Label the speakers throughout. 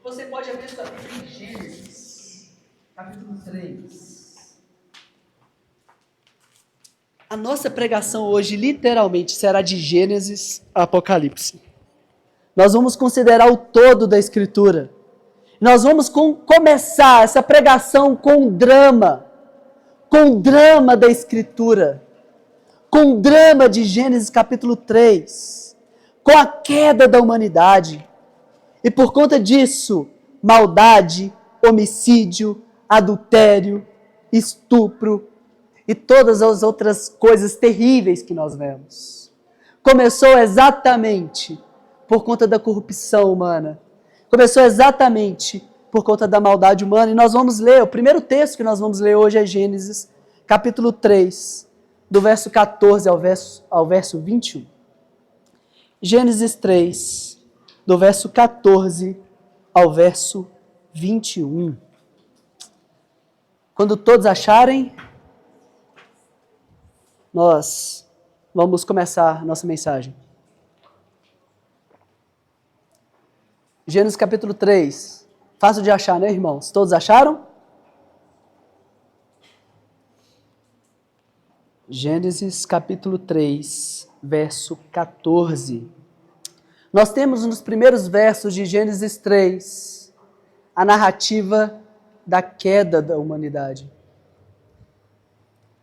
Speaker 1: Você pode abrir sua Bíblia em Gênesis, capítulo 3. A nossa pregação hoje, literalmente, será de Gênesis a Apocalipse. Nós vamos considerar o todo da Escritura. Nós vamos começar essa pregação com o drama da Escritura, com o drama de Gênesis capítulo 3, com a queda da humanidade. E por conta disso, maldade, homicídio, adultério, estupro e todas as outras coisas terríveis que nós vemos. Começou exatamente por conta da corrupção humana. Começou exatamente por conta da maldade humana. E nós vamos ler, o primeiro texto que nós vamos ler hoje é Gênesis, capítulo 3, do verso 14 ao verso 21. Gênesis 3, do verso 14 ao verso 21. Quando todos acharem, nós vamos começar nossa mensagem. Gênesis capítulo 3. Fácil de achar, né, irmãos? Todos acharam? Gênesis capítulo 3, verso 14. Nós temos nos primeiros versos de Gênesis 3 a narrativa da queda da humanidade.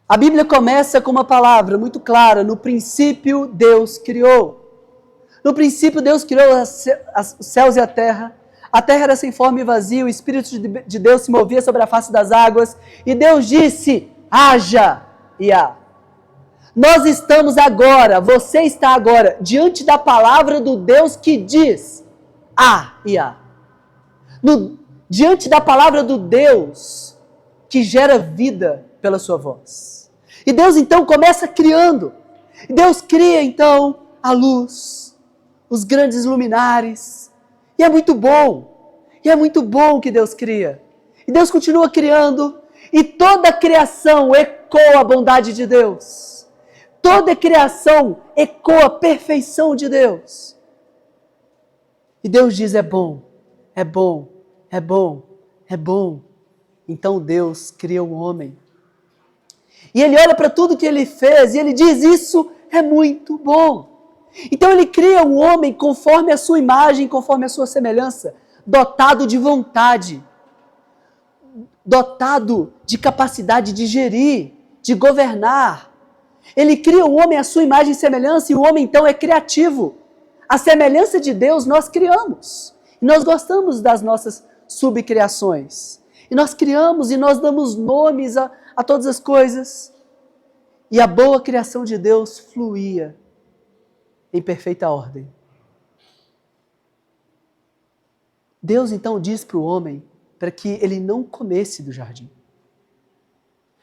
Speaker 1: A Bíblia começa com uma palavra muito clara: no princípio Deus criou. No princípio Deus criou os céus e a terra. A terra era sem forma e vazia, o Espírito de Deus se movia sobre a face das águas. E Deus disse: haja e há. Nós estamos agora, você está agora, diante da palavra do Deus que diz há e há. Diante da palavra do Deus que gera vida pela sua voz. E Deus então começa criando. E Deus cria então a luz, os grandes luminares. E é muito bom. E é muito bom que Deus cria. E Deus continua criando. E toda a criação ecoa a bondade de Deus. Toda a criação ecoa a perfeição de Deus. E Deus diz: é bom, é bom, é bom, é bom. Então Deus cria o homem. E Ele olha para tudo que Ele fez e Ele diz: isso é muito bom. Então Ele cria o homem conforme a sua imagem, conforme a sua semelhança, dotado de vontade, dotado de capacidade de gerir, de governar. Ele cria o homem à sua imagem e semelhança, e o homem então é criativo. A semelhança de Deus nós criamos. E nós gostamos das nossas subcriações. E nós criamos e nós damos nomes a todas as coisas. E a boa criação de Deus fluía em perfeita ordem. Deus então diz para o homem para que ele não comesse do jardim.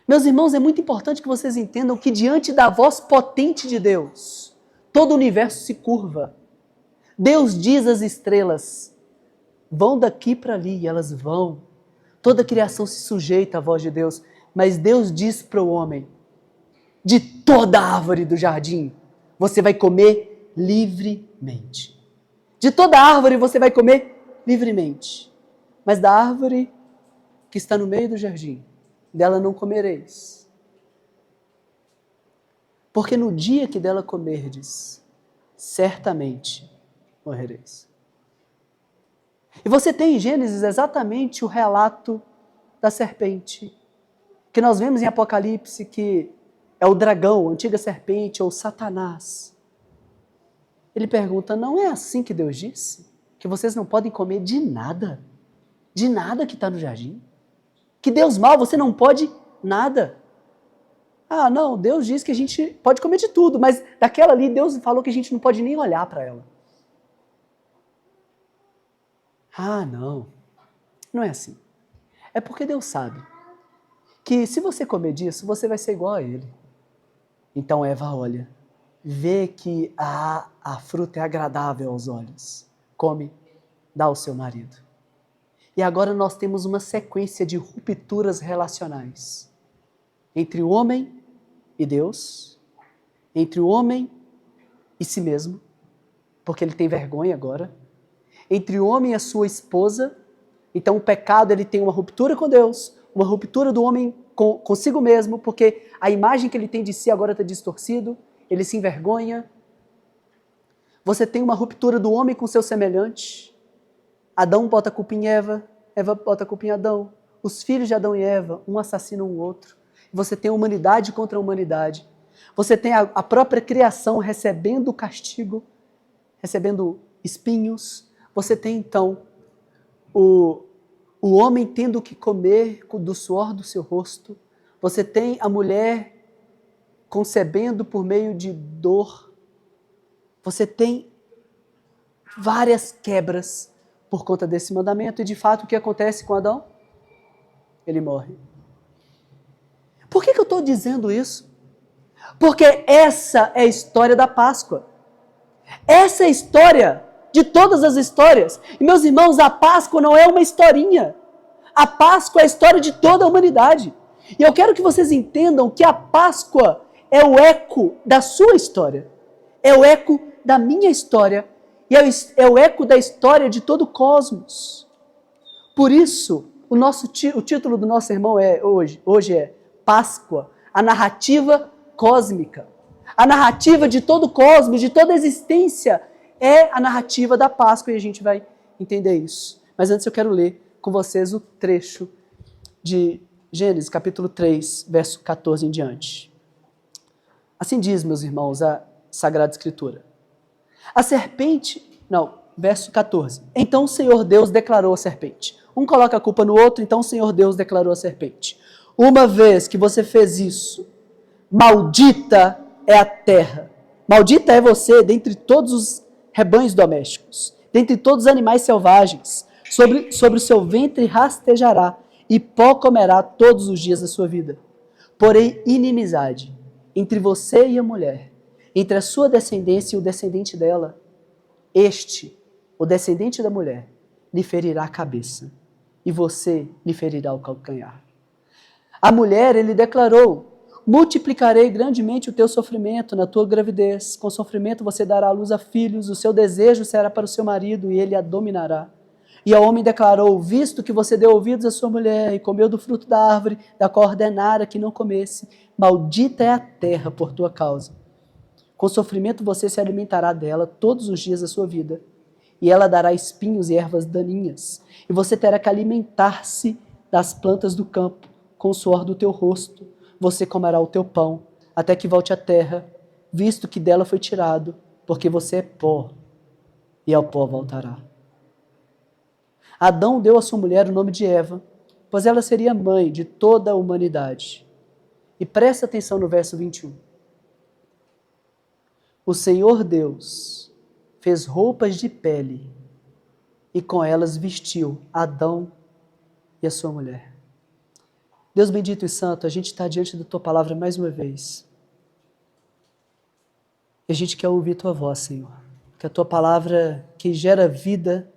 Speaker 1: Meus irmãos, é muito importante que vocês entendam que diante da voz potente de Deus, todo o universo se curva. Deus diz às estrelas: vão daqui para ali, e elas vão. Toda a criação se sujeita à voz de Deus, mas Deus diz para o homem: de toda a árvore do jardim, você vai comer livremente. De toda a árvore você vai comer livremente. Mas da árvore que está no meio do jardim, dela não comereis. Porque no dia que dela comerdes, certamente morrereis. E você tem em Gênesis exatamente o relato da serpente, que nós vemos em Apocalipse, que é o dragão, a antiga serpente, ou Satanás. Ele pergunta: não é assim que Deus disse? Que vocês não podem comer de nada que está no jardim? Que Deus mau, você não pode nada. Ah, não, Deus diz que a gente pode comer de tudo, mas daquela ali Deus falou que a gente não pode nem olhar para ela. Ah, não é assim. É porque Deus sabe que se você comer disso, você vai ser igual a Ele. Então Eva olha, vê que a fruta é agradável aos olhos, come, dá ao seu marido. E agora nós temos uma sequência de rupturas relacionais entre o homem e Deus, entre o homem e si mesmo, porque ele tem vergonha agora, entre o homem e a sua esposa, Então o pecado ele tem uma ruptura com Deus, uma ruptura do homem consigo mesmo, porque a imagem que ele tem de si agora está distorcido, ele se envergonha. Você tem uma ruptura do homem com seu semelhante. Adão bota a culpa em Eva, Eva bota a culpa em Adão. Os filhos de Adão e Eva, um assassina o outro. Você tem a humanidade contra a humanidade. Você tem a própria criação recebendo castigo, recebendo espinhos. Você tem então o homem tendo que comer do suor do seu rosto. Você tem a mulher concebendo por meio de dor. Você tem várias quebras por conta desse mandamento. E de fato, o que acontece com Adão? Ele morre. Por que eu estou dizendo isso? Porque essa é a história da Páscoa. Essa é a história de todas as histórias. E, meus irmãos, a Páscoa não é uma historinha. A Páscoa é a história de toda a humanidade. E eu quero que vocês entendam que a Páscoa é o eco da sua história. É o eco da minha história. E é o eco da história de todo o cosmos. Por isso, o título do nosso sermão hoje é Páscoa, a narrativa cósmica. A narrativa de todo o cosmos, de toda a existência, é a narrativa da Páscoa e a gente vai entender isso. Mas antes eu quero ler com vocês o trecho de Gênesis, capítulo 3, verso 14 em diante. Assim diz, meus irmãos, a Sagrada Escritura. Verso 14. Então o Senhor Deus declarou à serpente. Um coloca a culpa no outro, então o Senhor Deus declarou à serpente. Uma vez que você fez isso, maldita é a terra. Maldita é você dentre todos os rebanhos domésticos, dentre todos os animais selvagens. Sobre o seu ventre rastejará, e pó comerá todos os dias da sua vida. Porém, inimizade entre você e a mulher, entre a sua descendência e o descendente dela, o descendente da mulher, lhe ferirá a cabeça, e você lhe ferirá o calcanhar. A mulher, ele declarou, multiplicarei grandemente o teu sofrimento na tua gravidez. Com sofrimento você dará à luz a filhos, o seu desejo será para o seu marido e ele a dominará. E ao homem declarou, visto que você deu ouvidos à sua mulher e comeu do fruto da árvore, da qual ordenara que não comesse, maldita é a terra por tua causa. Com sofrimento você se alimentará dela todos os dias da sua vida, e ela dará espinhos e ervas daninhas, e você terá que alimentar-se das plantas do campo, com o suor do teu rosto, você comerá o teu pão, até que volte à terra, visto que dela foi tirado, porque você é pó, e ao pó voltará. Adão deu à sua mulher o nome de Eva, pois ela seria mãe de toda a humanidade. E presta atenção no verso 21. O Senhor Deus fez roupas de pele, e com elas vestiu Adão e a sua mulher. Deus bendito e santo, a gente está diante da Tua palavra mais uma vez. E a gente quer ouvir Tua voz, Senhor. Que a Tua palavra que gera vida,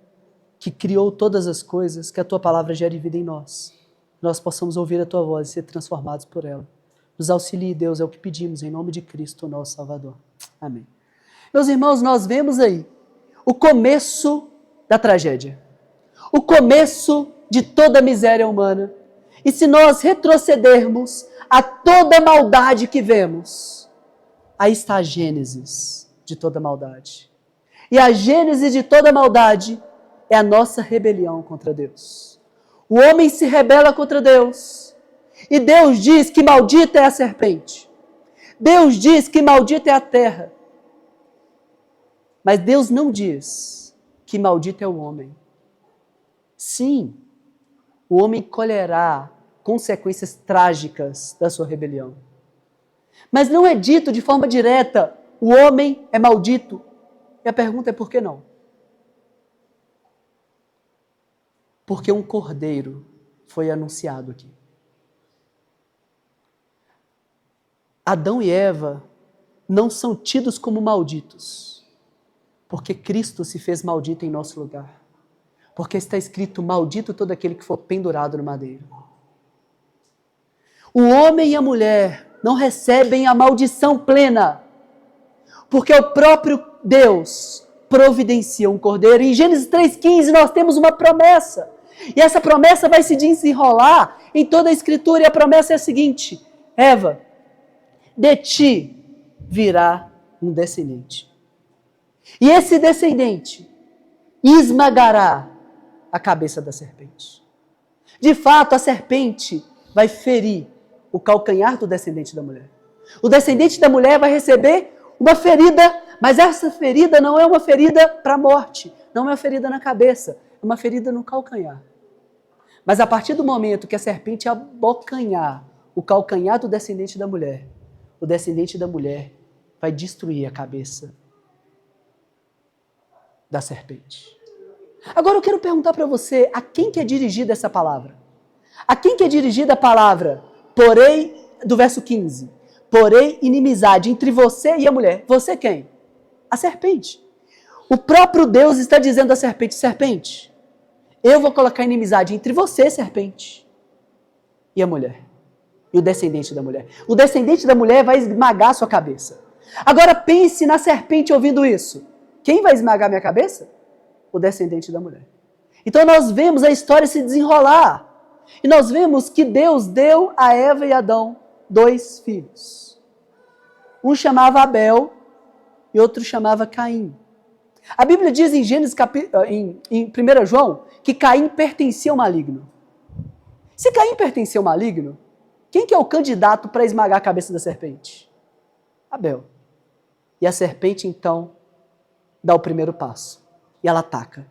Speaker 1: que criou todas as coisas, que a Tua palavra gere vida em nós. Nós possamos ouvir a Tua voz e ser transformados por ela. Nos auxilie, Deus, é o que pedimos, em nome de Cristo, nosso Salvador. Amém. Meus irmãos, nós vemos aí o começo da tragédia. O começo de toda a miséria humana. E se nós retrocedermos a toda a maldade que vemos, aí está a gênesis de toda a maldade. E a gênese de toda a maldade é a nossa rebelião contra Deus. O homem se rebela contra Deus. E Deus diz que maldita é a serpente. Deus diz que maldita é a terra. Mas Deus não diz que maldito é o homem. Sim, o homem colherá consequências trágicas da sua rebelião. Mas não é dito de forma direta, o homem é maldito. E a pergunta é por que não? Porque um cordeiro foi anunciado aqui. Adão e Eva não são tidos como malditos, porque Cristo se fez maldito em nosso lugar. Porque está escrito, maldito todo aquele que for pendurado no madeiro. O homem e a mulher não recebem a maldição plena, porque o próprio Deus providencia um cordeiro. Em Gênesis 3,15 nós temos uma promessa, E essa promessa vai se desenrolar em toda a Escritura. E a promessa é a seguinte: Eva, de ti virá um descendente. E esse descendente esmagará a cabeça da serpente. De fato, a serpente vai ferir o calcanhar do descendente da mulher. O descendente da mulher vai receber uma ferida, mas essa ferida não é uma ferida para a morte, não é uma ferida na cabeça, é uma ferida no calcanhar. Mas a partir do momento que a serpente abocanhar o calcanhar do descendente da mulher, o descendente da mulher vai destruir a cabeça da serpente. Agora eu quero perguntar para você, a quem que é dirigida essa palavra? A quem que é dirigida a palavra? Porém, do verso 15, porém inimizade entre você e a mulher. Você quem? A serpente. O próprio Deus está dizendo à serpente: serpente, eu vou colocar inimizade entre você, serpente, e a mulher. E o descendente da mulher. O descendente da mulher vai esmagar a sua cabeça. Agora pense na serpente ouvindo isso. Quem vai esmagar minha cabeça? O descendente da mulher. Então nós vemos a história se desenrolar. E nós vemos que Deus deu a Eva e Adão 2 filhos. Um chamava Abel e outro chamava Caim. A Bíblia diz em Gênesis, em 1 João, que Caim pertencia ao maligno. Se Caim pertencia ao maligno, quem que é o candidato para esmagar a cabeça da serpente? Abel. E a serpente, então, dá o primeiro passo. E ela ataca.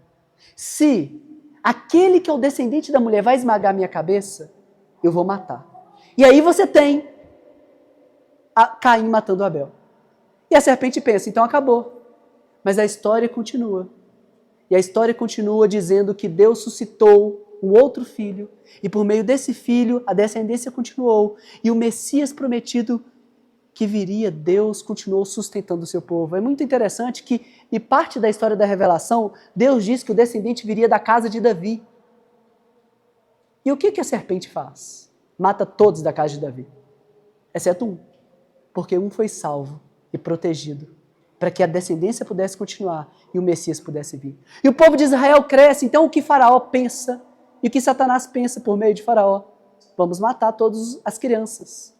Speaker 1: Se aquele que é o descendente da mulher vai esmagar a minha cabeça, eu vou matar. E aí você tem Caim matando Abel. E a serpente pensa, então acabou. Mas a história continua. E a história continua dizendo que Deus suscitou um outro filho, e por meio desse filho a descendência continuou, e o Messias prometido que viria, Deus continuou sustentando o seu povo. É muito interessante que, em parte da história da revelação, Deus diz que o descendente viria da casa de Davi. E o que a serpente faz? Mata todos da casa de Davi, exceto um, porque um foi salvo e protegido, para que a descendência pudesse continuar e o Messias pudesse vir. E o povo de Israel cresce, então o que Faraó pensa e o que Satanás pensa por meio de Faraó? Vamos matar todas as crianças.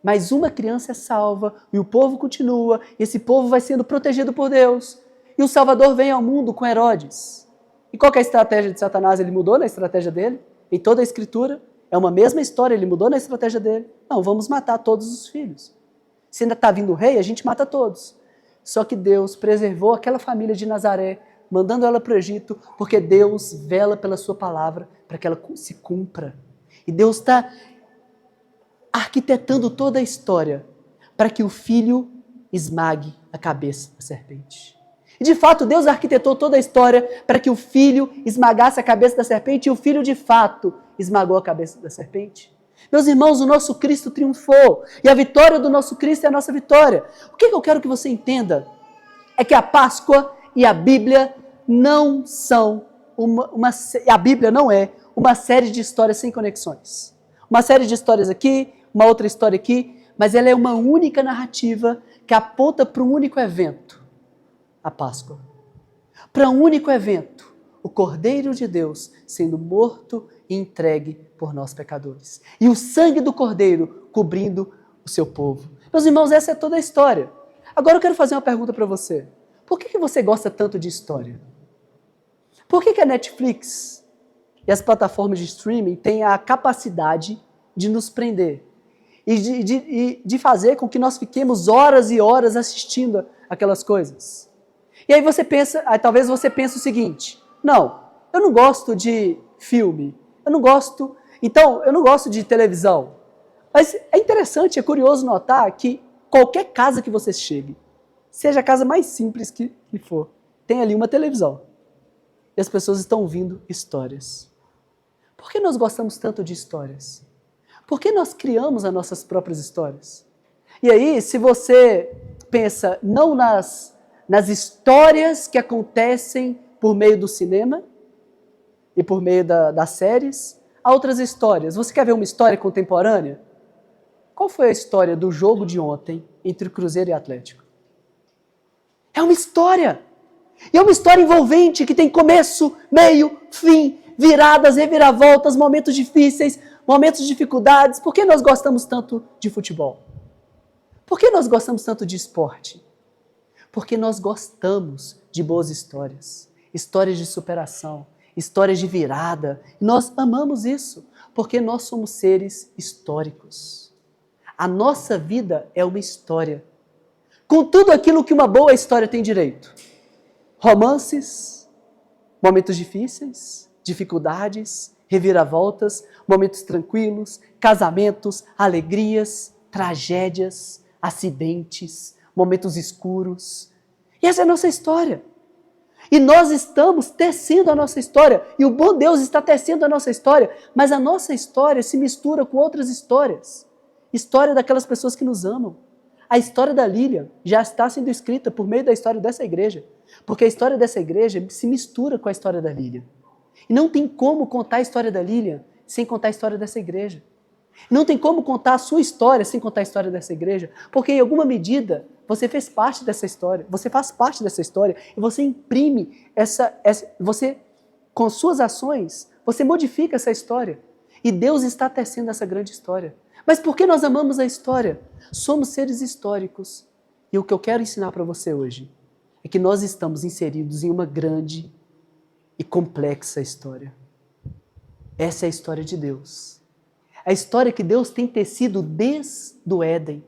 Speaker 1: Mas uma criança é salva e o povo continua, e esse povo vai sendo protegido por Deus. E o Salvador vem ao mundo com Herodes. E qual que é a estratégia de Satanás? Ele mudou na estratégia dele? Em toda a Escritura, é uma mesma história, ele mudou na estratégia dele. Não, vamos matar todos os filhos. Se ainda está vindo o rei, a gente mata todos. Só que Deus preservou aquela família de Nazaré, mandando ela para o Egito, porque Deus vela pela sua palavra para que ela se cumpra. E Deus está arquitetando toda a história para que o filho esmague a cabeça da serpente. E de fato, Deus arquitetou toda a história para que o filho esmagasse a cabeça da serpente, e o filho de fato esmagou a cabeça da serpente. Meus irmãos, o nosso Cristo triunfou, e a vitória do nosso Cristo é a nossa vitória. O que eu quero que você entenda é que a Páscoa e a Bíblia não são a Bíblia não é uma série de histórias sem conexões. Uma série de histórias aqui, uma outra história aqui, mas ela é uma única narrativa que aponta para um único evento, a Páscoa. Para um único evento, o Cordeiro de Deus sendo morto e entregue por nós pecadores. E o sangue do Cordeiro cobrindo o seu povo. Meus irmãos, essa é toda a história. Agora eu quero fazer uma pergunta para você. Por que você gosta tanto de história? Por que a Netflix e as plataformas de streaming têm a capacidade de nos prender e de fazer com que nós fiquemos horas e horas assistindo aquelas coisas? E aí você pensa, talvez você pense o seguinte: não, eu não gosto de filme, eu não gosto de televisão. Mas é interessante, é curioso notar que qualquer casa que você chegue, seja a casa mais simples que for, tem ali uma televisão. E as pessoas estão ouvindo histórias. Por que nós gostamos tanto de histórias? Por que nós criamos as nossas próprias histórias? E aí, se você pensa não nas histórias que acontecem por meio do cinema e por meio das séries, há outras histórias. Você quer ver uma história contemporânea? Qual foi a história do jogo de ontem entre o Cruzeiro e o Atlético? É uma história. E é uma história envolvente que tem começo, meio, fim. viradas, reviravoltas, momentos difíceis, momentos de dificuldades. Por que nós gostamos tanto de futebol? Por que nós gostamos tanto de esporte? Porque nós gostamos de boas histórias, histórias de superação, histórias de virada. Nós amamos isso, porque nós somos seres históricos. A nossa vida é uma história, com tudo aquilo que uma boa história tem direito. Romances, momentos difíceis, dificuldades, reviravoltas, momentos tranquilos, casamentos, alegrias, tragédias, acidentes, momentos escuros. E essa é a nossa história. E nós estamos tecendo a nossa história. E o bom Deus está tecendo a nossa história. Mas a nossa história se mistura com outras histórias. História daquelas pessoas que nos amam. A história da Lilian já está sendo escrita por meio da história dessa igreja. Porque a história dessa igreja se mistura com a história da Lilian. E não tem como contar a história da Lilian sem contar a história dessa igreja. Não tem como contar a sua história sem contar a história dessa igreja, porque em alguma medida você fez parte dessa história, você faz parte dessa história e você imprime você, com suas ações, você modifica essa história. E Deus está tecendo essa grande história. Mas por que nós amamos a história? Somos seres históricos. E o que eu quero ensinar para você hoje é que nós estamos inseridos em uma grande e complexa história. Essa é a história de Deus. A história que Deus tem tecido desde o Éden.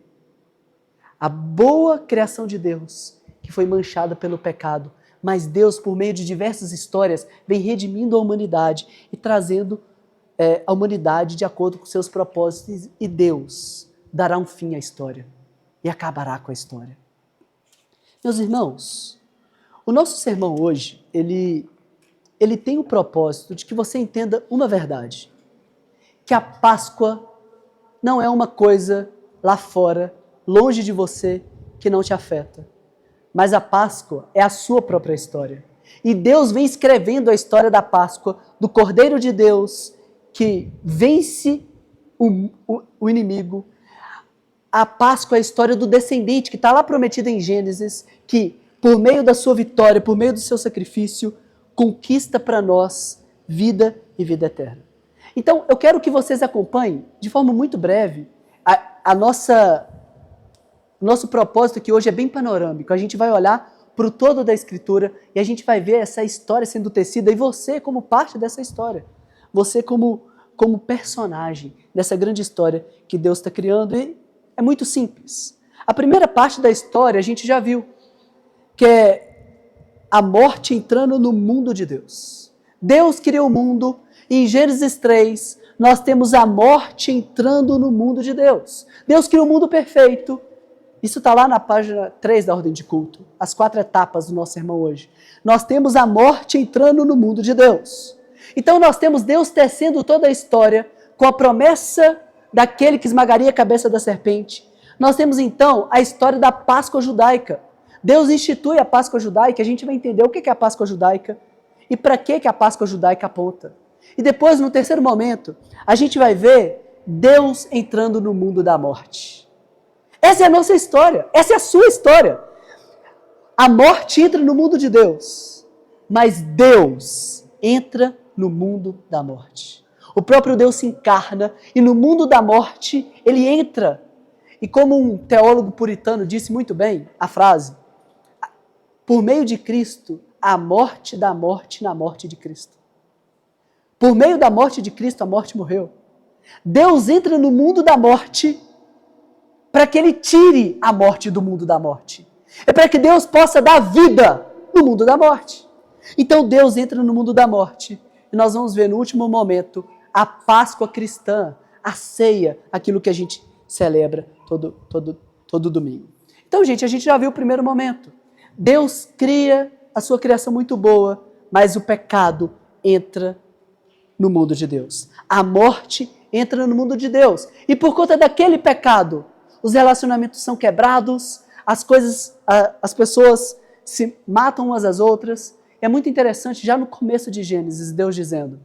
Speaker 1: A boa criação de Deus, que foi manchada pelo pecado. Mas Deus, por meio de diversas histórias, vem redimindo a humanidade e trazendo a humanidade de acordo com seus propósitos. E Deus dará um fim à história e acabará com a história. Meus irmãos, o nosso sermão hoje, ele tem o propósito de que você entenda uma verdade. Que a Páscoa não é uma coisa lá fora, longe de você, que não te afeta. Mas a Páscoa é a sua própria história. E Deus vem escrevendo a história da Páscoa, do Cordeiro de Deus, que vence o inimigo. A Páscoa é a história do descendente, que está lá prometido em Gênesis, que por meio da sua vitória, por meio do seu sacrifício, conquista para nós vida e vida eterna. Então, eu quero que vocês acompanhem, de forma muito breve, nosso propósito aqui hoje é bem panorâmico. A gente vai olhar para o todo da Escritura e a gente vai ver essa história sendo tecida e você como parte dessa história. Você como personagem dessa grande história que Deus está criando. E é muito simples. A primeira parte da história a gente já viu, que é a morte entrando no mundo de Deus. Deus criou o mundo. Em Gênesis 3, nós temos a morte entrando no mundo de Deus. Deus criou o mundo perfeito. Isso está lá na página 3 da Ordem de Culto. As 4 etapas do nosso sermão hoje. Nós temos a morte entrando no mundo de Deus. Então nós temos Deus tecendo toda a história com a promessa daquele que esmagaria a cabeça da serpente. Nós temos então a história da Páscoa judaica. Deus institui a Páscoa judaica. A gente vai entender o que é a Páscoa judaica e para que a Páscoa judaica aponta. E depois, no terceiro momento, a gente vai ver Deus entrando no mundo da morte. Essa é a nossa história. Essa é a sua história. A morte entra no mundo de Deus. Mas Deus entra no mundo da morte. O próprio Deus se encarna e no mundo da morte ele entra. E como um teólogo puritano disse muito bem a frase, por meio de Cristo, a morte da morte na morte de Cristo. Por meio da morte de Cristo, a morte morreu. Deus entra no mundo da morte para que Ele tire a morte do mundo da morte. É para que Deus possa dar vida no mundo da morte. Então Deus entra no mundo da morte. E nós vamos ver no último momento a Páscoa cristã, a ceia, aquilo que a gente celebra todo domingo. Então, gente, a gente já viu o primeiro momento. Deus cria a sua criação muito boa, mas o pecado entra no mundo de Deus. A morte entra no mundo de Deus. E por conta daquele pecado, os relacionamentos são quebrados, as pessoas se matam umas às outras. É muito interessante, já no começo de Gênesis, Deus dizendo,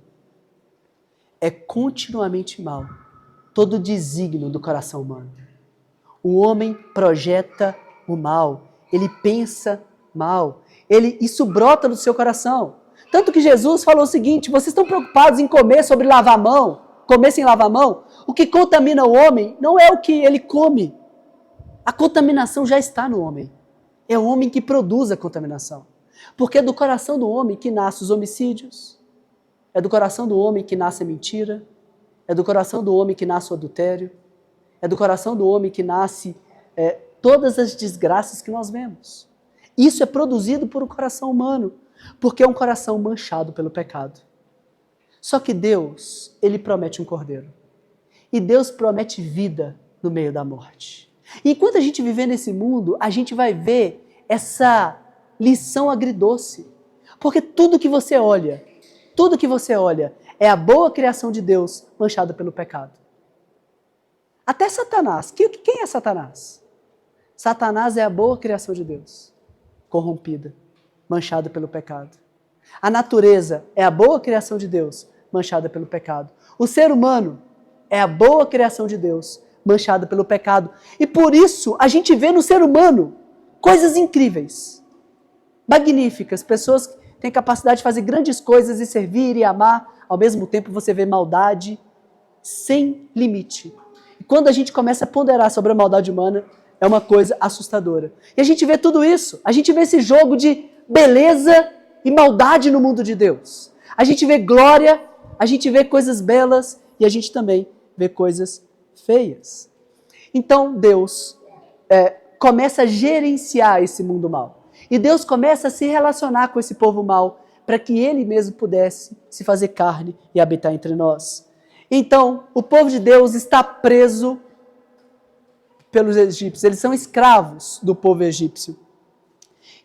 Speaker 1: é continuamente mal todo desígnio do coração humano. O homem projeta o mal, ele pensa mal, isso brota no seu coração. Tanto que Jesus falou o seguinte: vocês estão preocupados em comer sobre lavar a mão, comer sem lavar a mão? O que contamina o homem não é o que ele come. A contaminação já está no homem. É o homem que produz a contaminação. Porque é do coração do homem que nascem os homicídios, é do coração do homem que nasce a mentira, é do coração do homem que nasce o adultério, é do coração do homem que nasce todas as desgraças que nós vemos. Isso é produzido por um coração humano, porque é um coração manchado pelo pecado. Só que Deus, Ele promete um cordeiro. E Deus promete vida no meio da morte. E enquanto a gente viver nesse mundo, a gente vai ver essa lição agridoce. Porque tudo que você olha é a boa criação de Deus manchada pelo pecado. Até Satanás. Quem é Satanás? Satanás é a boa criação de Deus, corrompida, manchada pelo pecado. A natureza é a boa criação de Deus, manchada pelo pecado. O ser humano é a boa criação de Deus, manchada pelo pecado. E por isso a gente vê no ser humano coisas incríveis, magníficas, pessoas que têm capacidade de fazer grandes coisas e servir e amar. Ao mesmo tempo você vê maldade sem limite. E quando a gente começa a ponderar sobre a maldade humana, é uma coisa assustadora. E a gente vê tudo isso, a gente vê esse jogo de beleza e maldade no mundo de Deus. A gente vê glória, a gente vê coisas belas e a gente também vê coisas feias. Então Deus começa a gerenciar esse mundo mal. E Deus começa a se relacionar com esse povo mau para que Ele mesmo pudesse se fazer carne e habitar entre nós. Então, o povo de Deus está preso pelos egípcios. Eles são escravos do povo egípcio.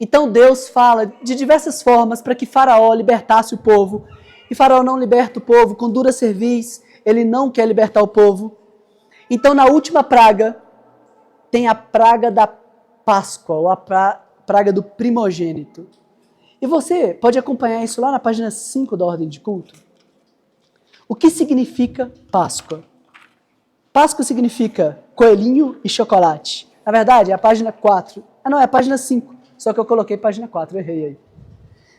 Speaker 1: Então Deus fala de diversas formas para que Faraó libertasse o povo. E Faraó não liberta o povo, com dura cerviz, ele não quer libertar o povo. Então na última praga, tem a praga da Páscoa, ou a praga do primogênito. E você pode acompanhar isso lá na página 5 da Ordem de Culto. O que significa Páscoa? Páscoa significa coelhinho e chocolate. Na verdade, é a página 4. Não, é a página 5. Só que eu coloquei página 4, errei aí.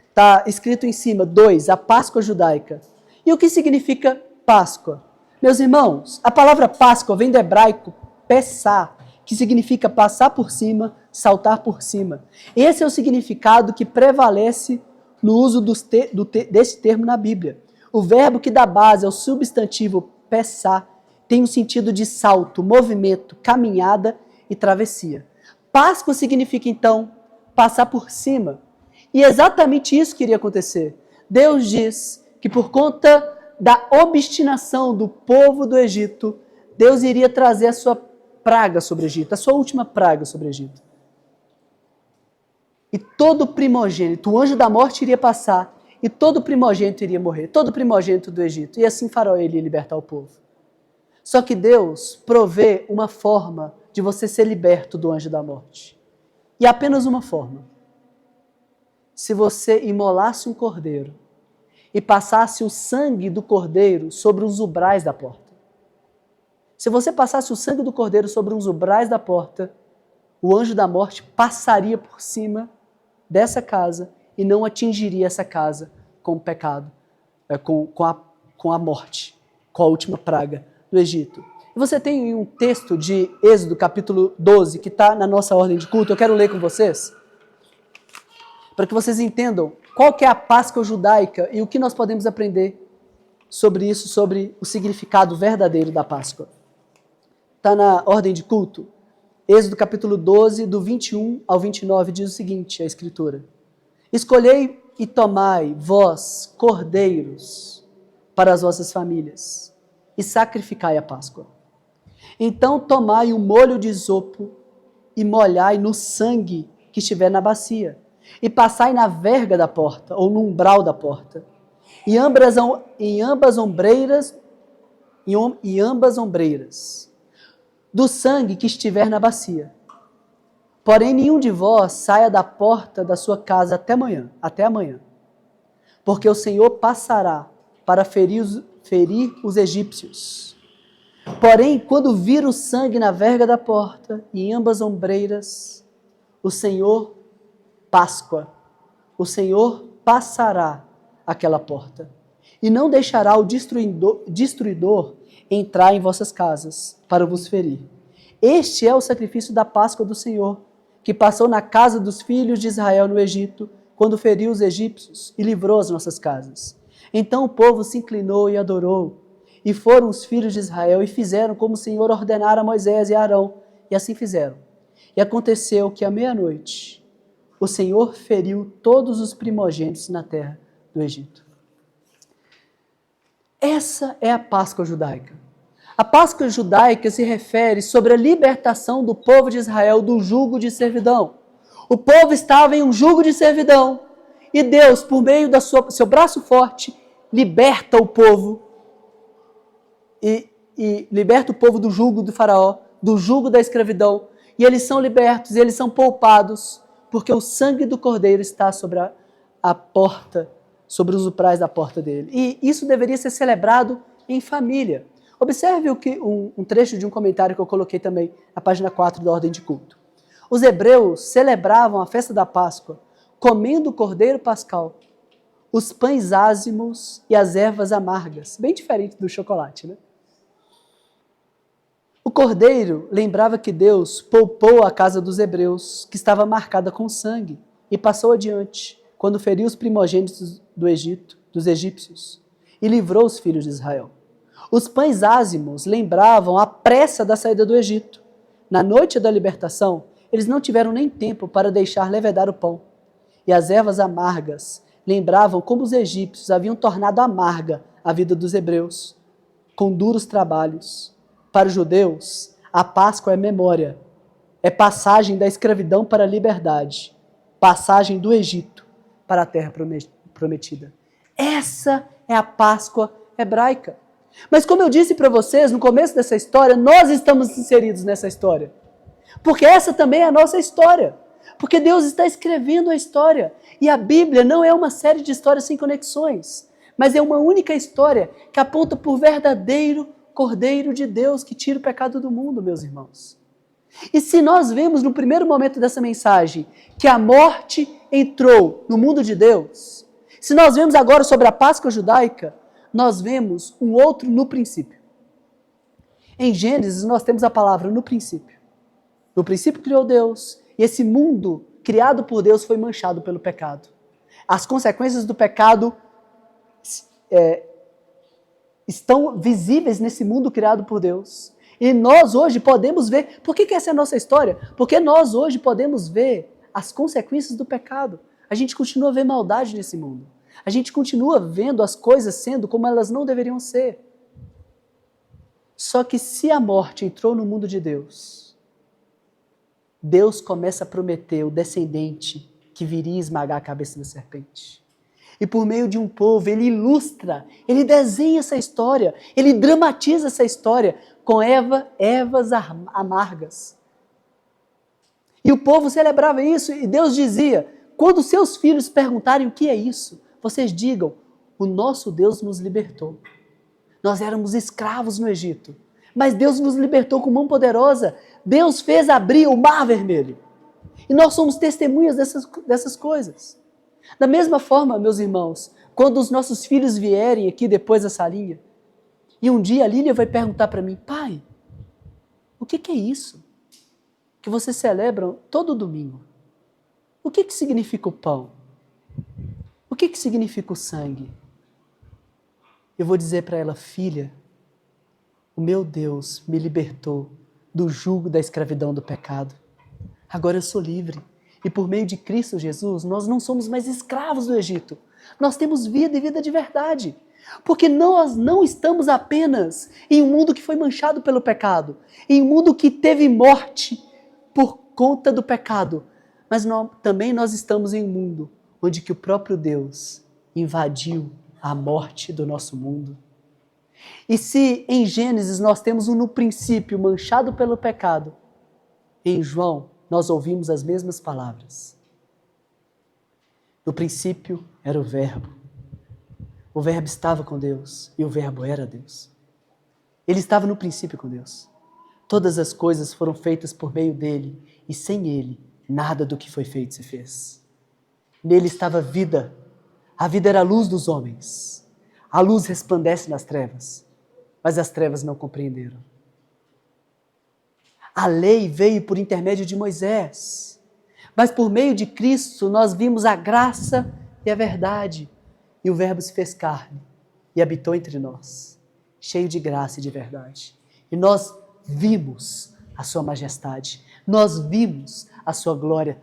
Speaker 1: Está escrito em cima, 2, a Páscoa judaica. E o que significa Páscoa? Meus irmãos, a palavra Páscoa vem do hebraico Pessá, que significa passar por cima, saltar por cima. Esse é o significado que prevalece no uso desse termo na Bíblia. O verbo que dá base ao substantivo Pessá tem o sentido de salto, movimento, caminhada e travessia. Páscoa significa, então, passar por cima. E é exatamente isso que iria acontecer. Deus diz que por conta da obstinação do povo do Egito, Deus iria trazer a sua praga sobre o Egito, a sua última praga sobre o Egito. E todo primogênito, o anjo da morte iria passar, e todo primogênito iria morrer, todo primogênito do Egito. E assim Faraó iria libertar o povo. Só que Deus provê uma forma de você ser liberto do anjo da morte. E apenas uma forma. Se você imolasse um cordeiro e passasse o sangue do cordeiro sobre os umbrais da porta. Se você passasse o sangue do cordeiro sobre os umbrais da porta, o anjo da morte passaria por cima dessa casa e não atingiria essa casa com o pecado, com a morte, com a última praga do Egito. E você tem um texto de Êxodo, capítulo 12, que está na nossa ordem de culto. Eu quero ler com vocês, para que vocês entendam qual que é a Páscoa judaica e o que nós podemos aprender sobre isso, sobre o significado verdadeiro da Páscoa. Está na ordem de culto. Êxodo capítulo 12, do 21 ao 29, diz o seguinte, a Escritura. Escolhei e tomai, vós, cordeiros, para as vossas famílias, e sacrificai a Páscoa. Então tomai um molho de isopo e molhai no sangue que estiver na bacia, e passai na verga da porta, ou no umbral da porta, e ambas ombreiras, do sangue que estiver na bacia. Porém, nenhum de vós saia da porta da sua casa até amanhã, porque o Senhor passará para ferir os egípcios. Porém, quando vir o sangue na verga da porta e em ambas ombreiras, o Senhor passará aquela porta, e não deixará o destruidor entrar em vossas casas para vos ferir. Este é o sacrifício da Páscoa do Senhor, que passou na casa dos filhos de Israel no Egito, quando feriu os egípcios e livrou as nossas casas. Então o povo se inclinou e adorou, e foram os filhos de Israel e fizeram como o Senhor ordenara a Moisés e a Arão, e assim fizeram. E aconteceu que à meia-noite o Senhor feriu todos os primogênitos na terra do Egito. Essa é a Páscoa judaica. A Páscoa judaica se refere sobre a libertação do povo de Israel do jugo de servidão. O povo estava em um jugo de servidão e Deus, por meio do seu braço forte, liberta o povo e liberta o povo do jugo do faraó, do jugo da escravidão, e eles são libertos, e eles são poupados, porque o sangue do cordeiro está sobre a porta, sobre os umbrais da porta dele. E isso deveria ser celebrado em família. Observe um trecho de um comentário que eu coloquei também na página 4 da Ordem de Culto. Os hebreus celebravam a festa da Páscoa comendo o cordeiro pascal, os pães ázimos e as ervas amargas, bem diferente do chocolate, né? O cordeiro lembrava que Deus poupou a casa dos hebreus, que estava marcada com sangue, e passou adiante, quando feriu os primogênitos do Egito, dos egípcios, e livrou os filhos de Israel. Os pães ázimos lembravam a pressa da saída do Egito. Na noite da libertação, eles não tiveram nem tempo para deixar levedar o pão. E as ervas amargas lembravam como os egípcios haviam tornado amarga a vida dos hebreus, com duros trabalhos. Para os judeus, a Páscoa é memória, é passagem da escravidão para a liberdade, passagem do Egito para a terra prometida. Essa é a Páscoa hebraica. Mas como eu disse para vocês no começo dessa história, nós estamos inseridos nessa história. Porque essa também é a nossa história. Porque Deus está escrevendo a história. E a Bíblia não é uma série de histórias sem conexões, mas é uma única história que aponta para o verdadeiro Cordeiro de Deus que tira o pecado do mundo, meus irmãos. E se nós vemos no primeiro momento dessa mensagem que a morte entrou no mundo de Deus, se nós vemos agora sobre a Páscoa judaica, nós vemos um outro no princípio. Em Gênesis nós temos a palavra no princípio. No princípio criou Deus, e esse mundo criado por Deus foi manchado pelo pecado. As consequências do pecado estão visíveis nesse mundo criado por Deus. E nós hoje podemos ver, por que essa é a nossa história? Porque nós hoje podemos ver as consequências do pecado. A gente continua a ver maldade nesse mundo. A gente continua vendo as coisas sendo como elas não deveriam ser. Só que se a morte entrou no mundo de Deus, Deus começa a prometer o descendente que viria esmagar a cabeça da serpente. E por meio de um povo, ele ilustra, ele desenha essa história, ele dramatiza essa história com ervas amargas. E o povo celebrava isso, e Deus dizia, quando seus filhos perguntarem o que é isso, vocês digam, o nosso Deus nos libertou. Nós éramos escravos no Egito, mas Deus nos libertou com mão poderosa. Deus fez abrir o Mar Vermelho. E nós somos testemunhas dessas coisas. Da mesma forma, meus irmãos, quando os nossos filhos vierem aqui depois da salinha, e um dia a Lília vai perguntar para mim, pai, o que é isso que vocês celebram todo domingo? O que significa o pão? O que significa o sangue? Eu vou dizer para ela, filha, o meu Deus me libertou do jugo da escravidão do pecado. Agora eu sou livre. E por meio de Cristo Jesus, nós não somos mais escravos do Egito. Nós temos vida e vida de verdade. Porque nós não estamos apenas em um mundo que foi manchado pelo pecado, em um mundo que teve morte por conta do pecado, mas também nós estamos em um mundo onde que o próprio Deus invadiu a morte do nosso mundo. E se em Gênesis nós temos um no princípio manchado pelo pecado, em João nós ouvimos as mesmas palavras. No princípio era o Verbo. O Verbo estava com Deus e o Verbo era Deus. Ele estava no princípio com Deus. Todas as coisas foram feitas por meio dele e sem ele, nada do que foi feito se fez. Nele estava vida. A vida era a luz dos homens. A luz resplandece nas trevas, mas as trevas não compreenderam. A lei veio por intermédio de Moisés, mas por meio de Cristo nós vimos a graça e a verdade. E o Verbo se fez carne e habitou entre nós, cheio de graça e de verdade. E nós vimos a sua majestade, nós vimos a sua glória.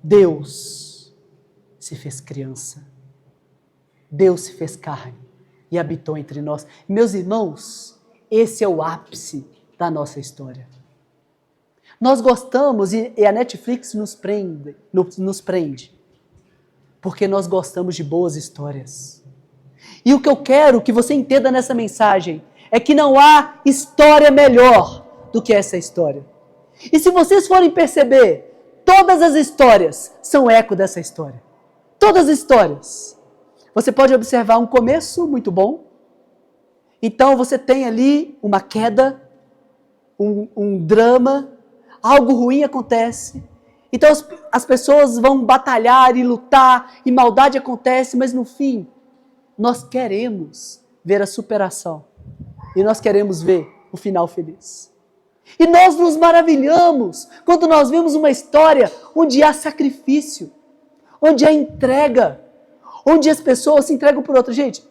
Speaker 1: Deus se fez criança, Deus se fez carne e habitou entre nós. Meus irmãos, esse é o ápice da nossa história. Nós gostamos, e a Netflix nos prende, porque nós gostamos de boas histórias. E o que eu quero que você entenda nessa mensagem é que não há história melhor do que essa história. E se vocês forem perceber, todas as histórias são eco dessa história. Todas as histórias. Você pode observar um começo muito bom. Então você tem ali uma queda, um drama, algo ruim acontece. Então as pessoas vão batalhar e lutar, e maldade acontece, mas no fim, nós queremos ver a superação. E nós queremos ver o final feliz. E nós nos maravilhamos quando nós vemos uma história onde há sacrifício, onde há entrega, onde as pessoas se entregam por outra. Gente,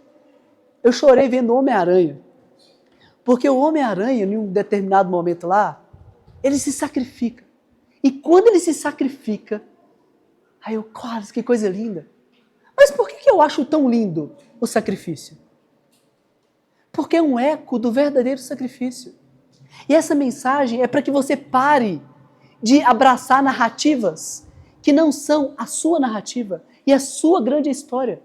Speaker 1: eu chorei vendo o Homem-Aranha, porque o Homem-Aranha, em um determinado momento lá, ele se sacrifica. E quando ele se sacrifica, aí eu, cara, que coisa linda. Mas por que eu acho tão lindo o sacrifício? Porque é um eco do verdadeiro sacrifício. E essa mensagem é para que você pare de abraçar narrativas que não são a sua narrativa e a sua grande história.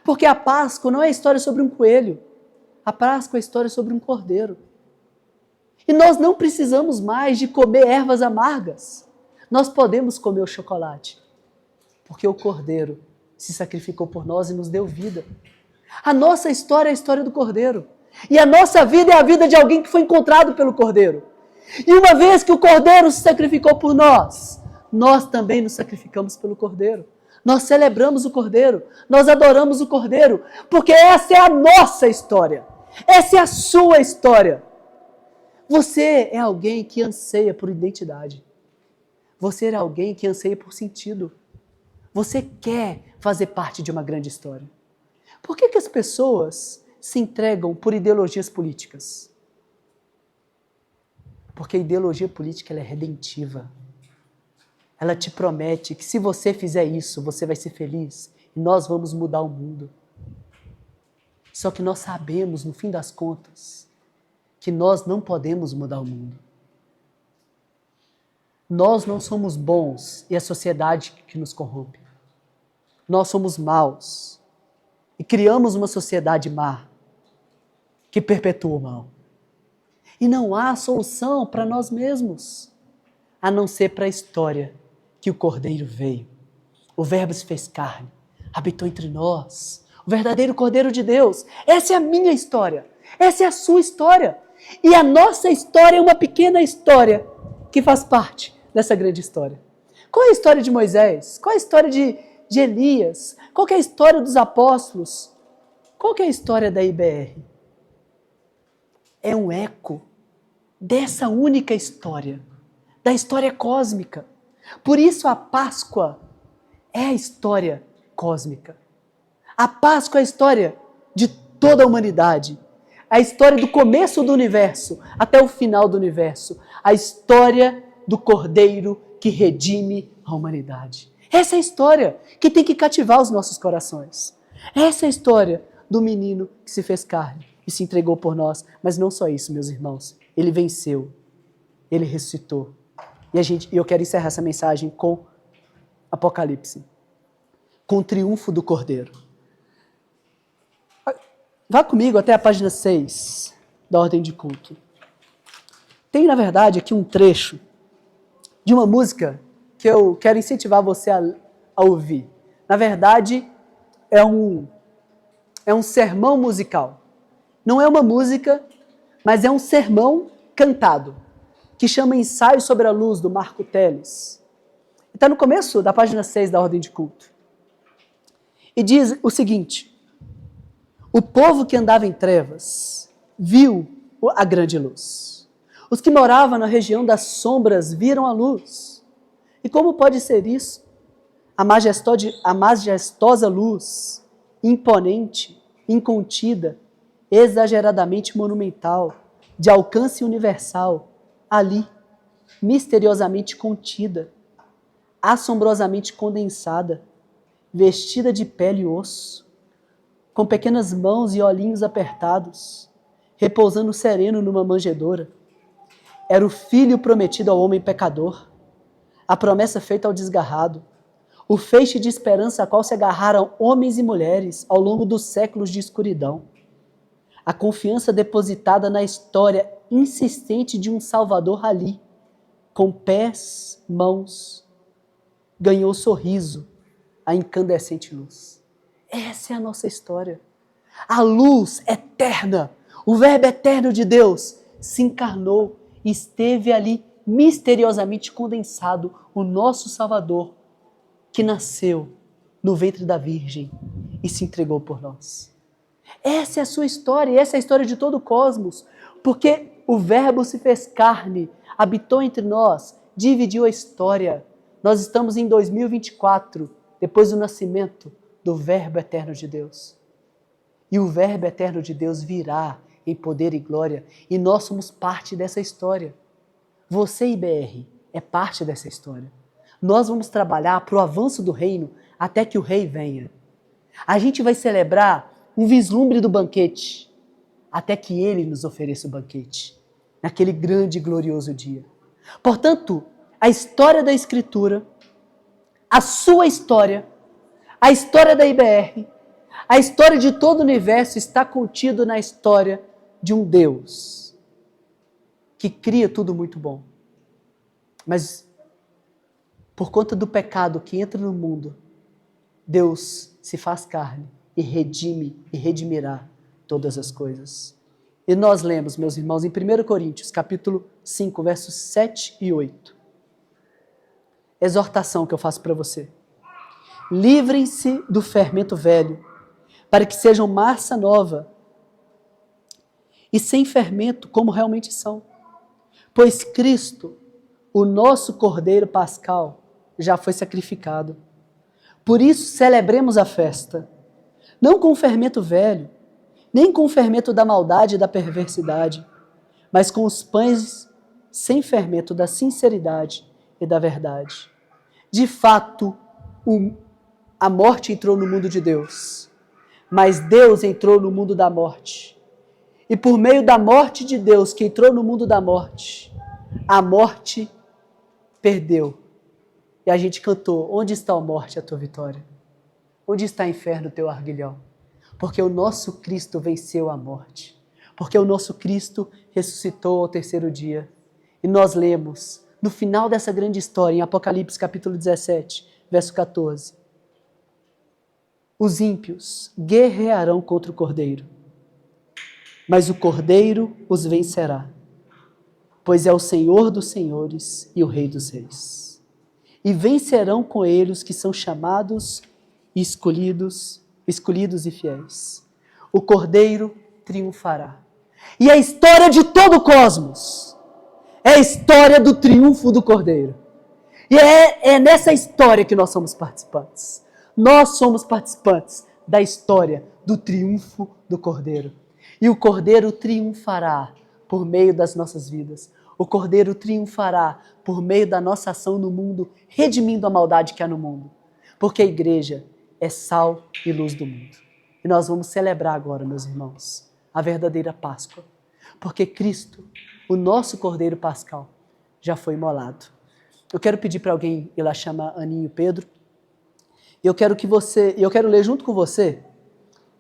Speaker 1: Porque a Páscoa não é a história sobre um coelho. A Páscoa é a história sobre um cordeiro. E nós não precisamos mais de comer ervas amargas. Nós podemos comer o chocolate. Porque o cordeiro se sacrificou por nós e nos deu vida. A nossa história é a história do cordeiro. E a nossa vida é a vida de alguém que foi encontrado pelo cordeiro. E uma vez que o cordeiro se sacrificou por nós, nós também nos sacrificamos pelo cordeiro. Nós celebramos o cordeiro, nós adoramos o cordeiro, porque essa é a nossa história. Essa é a sua história. Você é alguém que anseia por identidade. Você é alguém que anseia por sentido. Você quer fazer parte de uma grande história. Por que as pessoas se entregam por ideologias políticas? Porque a ideologia política ela é redentiva. Ela te promete que se você fizer isso, você vai ser feliz e nós vamos mudar o mundo. Só que nós sabemos, no fim das contas, que nós não podemos mudar o mundo. Nós não somos bons e a sociedade que nos corrompe. Nós somos maus e criamos uma sociedade má que perpetua o mal. E não há solução para nós mesmos, a não ser para a história que o Cordeiro veio. O Verbo se fez carne, habitou entre nós, o verdadeiro Cordeiro de Deus. Essa é a minha história, essa é a sua história. E a nossa história é uma pequena história que faz parte dessa grande história. Qual é a história de Moisés? Qual é a história de Elias? Qual é a história dos apóstolos? Qual é a história da IBR? É um eco dessa única história, da história cósmica. Por isso a Páscoa é a história cósmica. A Páscoa é a história de toda a humanidade. A história do começo do universo até o final do universo. A história do Cordeiro que redime a humanidade. Essa é a história que tem que cativar os nossos corações. Essa é a história do menino que se fez carne e se entregou por nós. Mas não só isso, meus irmãos. Ele venceu. Ele ressuscitou. E eu quero encerrar essa mensagem com Apocalipse. Com o triunfo do Cordeiro. Vá comigo até a página 6 da ordem de culto. Tem, na verdade, aqui um trecho de uma música que eu quero incentivar você a ouvir. Na verdade, é um sermão musical. Não é uma música, mas é um sermão cantado, que chama Ensaio sobre a Luz, do Marco Teles. Está no começo da página 6 da ordem de culto. E diz o seguinte: o povo que andava em trevas viu a grande luz. Os que moravam na região das sombras viram a luz. E como pode ser isso? A majestosa luz, imponente, incontida, exageradamente monumental, de alcance universal, ali, misteriosamente contida, assombrosamente condensada, vestida de pele e osso, com pequenas mãos e olhinhos apertados, repousando sereno numa manjedoura. Era o filho prometido ao homem pecador, a promessa feita ao desgarrado, o feixe de esperança a qual se agarraram homens e mulheres ao longo dos séculos de escuridão. A confiança depositada na história insistente de um Salvador ali, com pés, mãos, ganhou sorriso, a incandescente luz. Essa é a nossa história. A luz eterna, o Verbo eterno de Deus, se encarnou e esteve ali misteriosamente condensado, o nosso Salvador, que nasceu no ventre da Virgem e se entregou por nós. Essa é a sua história, e essa é a história de todo o cosmos, porque o Verbo se fez carne, habitou entre nós, dividiu a história. Nós estamos em 2024, depois do nascimento do Verbo eterno de Deus. E o Verbo eterno de Deus virá em poder e glória, e nós somos parte dessa história. Você, IBR, é parte dessa história. Nós vamos trabalhar para o avanço do reino até que o rei venha. A gente vai celebrar um vislumbre do banquete até que ele nos ofereça o banquete, naquele grande e glorioso dia. Portanto, a história da Escritura, a sua história, a história da IBR, a história de todo o universo está contido na história de um Deus que cria tudo muito bom. Mas, por conta do pecado que entra no mundo, Deus se faz carne e redime e redimirá todas as coisas. E nós lemos, meus irmãos, em 1 Coríntios, capítulo 5, versos 7 e 8. Exortação que eu faço para você. Livrem-se do fermento velho, para que sejam massa nova e sem fermento, como realmente são. Pois Cristo, o nosso Cordeiro Pascal, já foi sacrificado. Por isso celebremos a festa, não com o fermento velho, nem com o fermento da maldade e da perversidade, mas com os pães sem fermento da sinceridade e da verdade. De fato, a morte entrou no mundo de Deus, mas Deus entrou no mundo da morte. E por meio da morte de Deus, que entrou no mundo da morte, a morte perdeu. E a gente cantou: onde está a morte, a tua vitória? Onde está o inferno, o teu arguilhão? Porque o nosso Cristo venceu a morte. Porque o nosso Cristo ressuscitou ao terceiro dia. E nós lemos, no final dessa grande história, em Apocalipse capítulo 17, verso 14. Os ímpios guerrearão contra o Cordeiro, mas o Cordeiro os vencerá, pois é o Senhor dos senhores e o Rei dos reis. E vencerão com ele os que são chamados e escolhidos e fiéis. O Cordeiro triunfará. E a história de todo o cosmos é a história do triunfo do Cordeiro. E é nessa história que nós somos participantes. Nós somos participantes da história do triunfo do Cordeiro. E o Cordeiro triunfará por meio das nossas vidas. O Cordeiro triunfará por meio da nossa ação no mundo, redimindo a maldade que há no mundo. Porque a igreja é sal e luz do mundo. E nós vamos celebrar agora, meus irmãos, a verdadeira Páscoa. Porque Cristo, o nosso Cordeiro Pascal, já foi imolado. Eu quero pedir para alguém ir lá chamar Aninho e Pedro. Eu quero ler junto com você,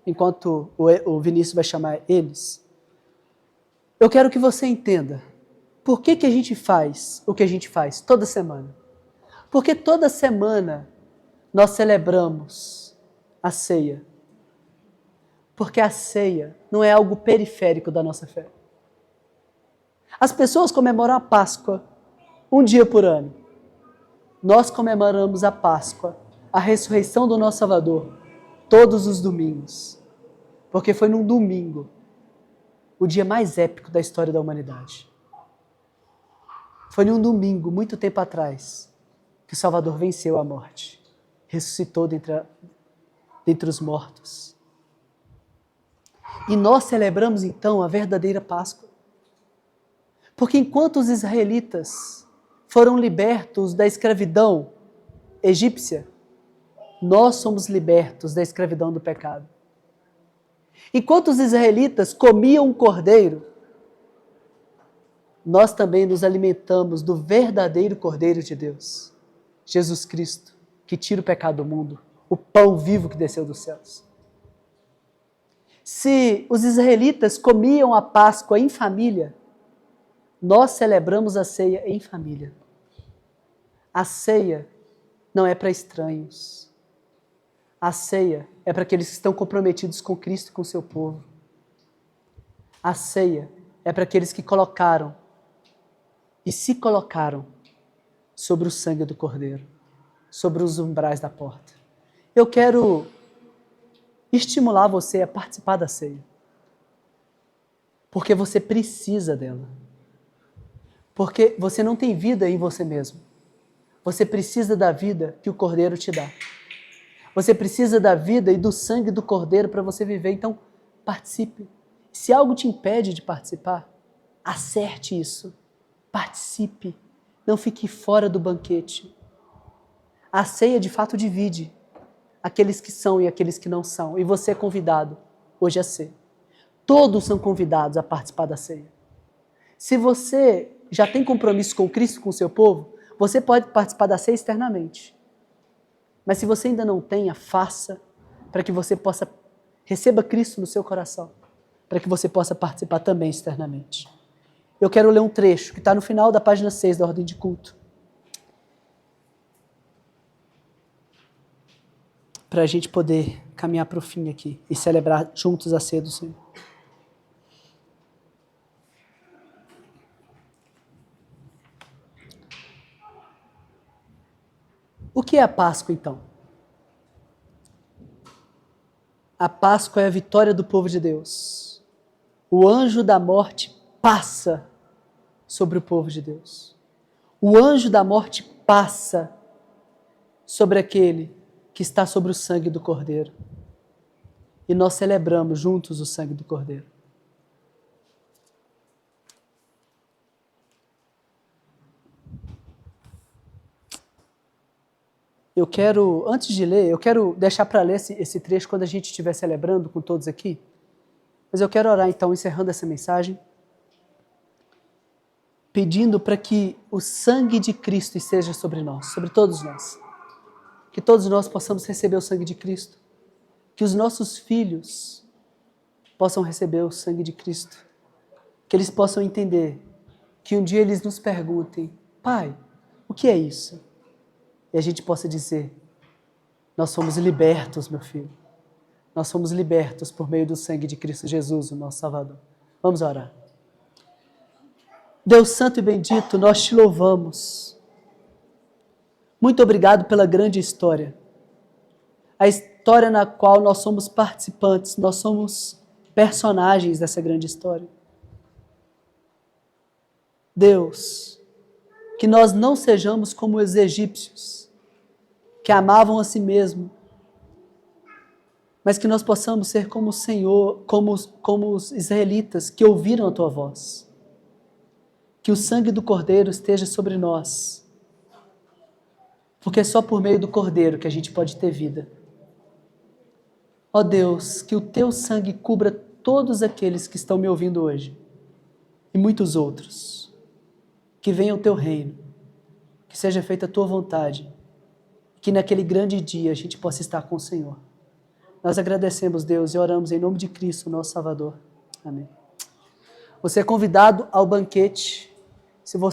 Speaker 1: enquanto o Vinícius vai chamar eles. Eu quero que você entenda por que a gente faz o que a gente faz toda semana. Porque toda semana nós celebramos a ceia. Porque a ceia não é algo periférico da nossa fé. As pessoas comemoram a Páscoa um dia por ano. Nós comemoramos a Páscoa, a ressurreição do nosso Salvador, todos os domingos, porque foi num domingo, o dia mais épico da história da humanidade. Foi num domingo, muito tempo atrás, que o Salvador venceu a morte, ressuscitou dentre os mortos. E nós celebramos então a verdadeira Páscoa. Porque enquanto os israelitas foram libertos da escravidão egípcia, nós somos libertos da escravidão do pecado. Enquanto os israelitas comiam um cordeiro, nós também nos alimentamos do verdadeiro Cordeiro de Deus, Jesus Cristo, que tira o pecado do mundo, o pão vivo que desceu dos céus. Se os israelitas comiam a Páscoa em família, nós celebramos a ceia em família. A ceia não é para estranhos. A ceia é para aqueles que estão comprometidos com Cristo e com o seu povo. A ceia é para aqueles que colocaram e se colocaram sobre o sangue do Cordeiro, sobre os umbrais da porta. Eu quero estimular você a participar da ceia, porque você precisa dela. Porque você não tem vida em você mesmo. Você precisa da vida que o Cordeiro te dá. Você precisa da vida e do sangue do Cordeiro para você viver. Então, participe. Se algo te impede de participar, acerte isso. Participe. Não fique fora do banquete. A ceia, de fato, divide aqueles que são e aqueles que não são. E você é convidado hoje a ser. Todos são convidados a participar da ceia. Se você já tem compromisso com Cristo, com o seu povo, você pode participar da ceia externamente. Mas se você ainda não tenha, faça para que você possa receba Cristo no seu coração, para que você possa participar também externamente. Eu quero ler um trecho que está no final da página 6 da Ordem de Culto, para a gente poder caminhar para o fim aqui e celebrar juntos a ceia do Senhor. O que é a Páscoa, então? A Páscoa é a vitória do povo de Deus. O anjo da morte passa sobre o povo de Deus. O anjo da morte passa sobre aquele que está sobre o sangue do Cordeiro. E nós celebramos juntos o sangue do Cordeiro. Antes de ler, eu quero deixar para ler esse trecho quando a gente estiver celebrando com todos aqui. Mas eu quero orar então, encerrando essa mensagem, pedindo para que o sangue de Cristo esteja sobre nós, sobre todos nós. Que todos nós possamos receber o sangue de Cristo. Que os nossos filhos possam receber o sangue de Cristo. Que eles possam entender, que um dia eles nos perguntem, Pai, o que é isso? E a gente possa dizer, nós somos libertos, meu filho. Nós somos libertos por meio do sangue de Cristo Jesus, o nosso Salvador. Vamos orar. Deus Santo e bendito, nós te louvamos. Muito obrigado pela grande história. A história na qual nós somos participantes, nós somos personagens dessa grande história. Deus, que nós não sejamos como os egípcios, que amavam a si mesmo, mas que nós possamos ser como o Senhor, como os israelitas que ouviram a tua voz. Que o sangue do Cordeiro esteja sobre nós, porque é só por meio do Cordeiro que a gente pode ter vida. Ó Deus, que o teu sangue cubra todos aqueles que estão me ouvindo hoje, e muitos outros. Que venha o teu reino, que seja feita a tua vontade, que naquele grande dia a gente possa estar com o Senhor. Nós agradecemos, Deus, e oramos em nome de Cristo, nosso Salvador. Amém. Você é convidado ao banquete. Se você